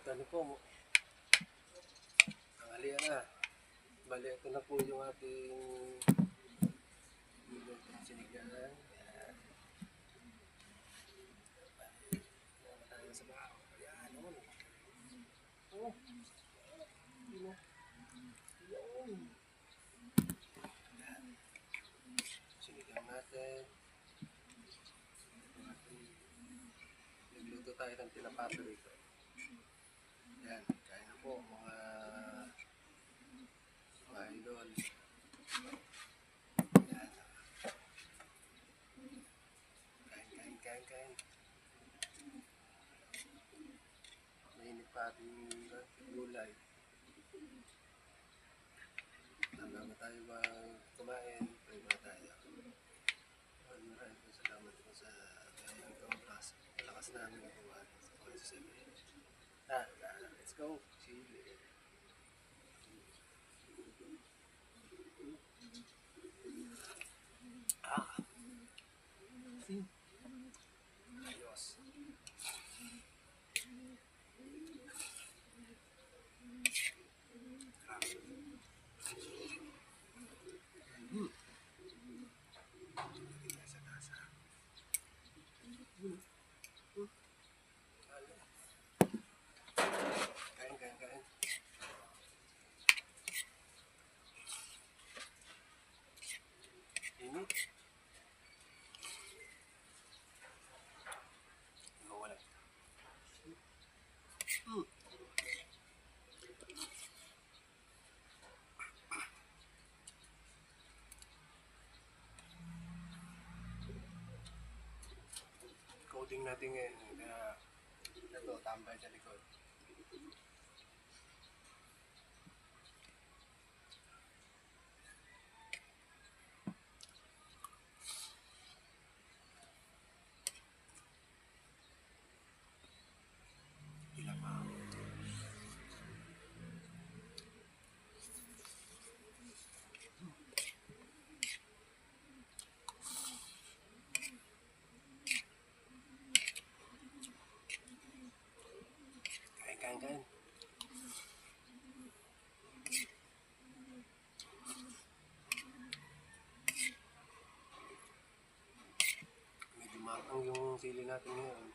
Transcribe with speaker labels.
Speaker 1: Ano po, tanghalian na. Bali, ito na po yung ating sinigang. Ayan. Wala tayo sa baho. Ayan, ano. Oh, yun na. Yun. Ayan. Sinigang natin. Nagluto tayo ng tinapato rito. Ayan, kain na po mga idol. Ayan. Kain. Mainit pa ating gulay. Hanggang na tayo ba kumain, pray ba tayo. Maraming po salamat po sa kanyang kawakas. Malakas namin ang kumain sa Panginoon sa Sabi. Let's go. Chile. Ayos. Kain. Init. Wala. Coding natin ngayon. Ito, tambay sa likod. Ilang pa. Kain. Medyo matang yung sili natin ngayon.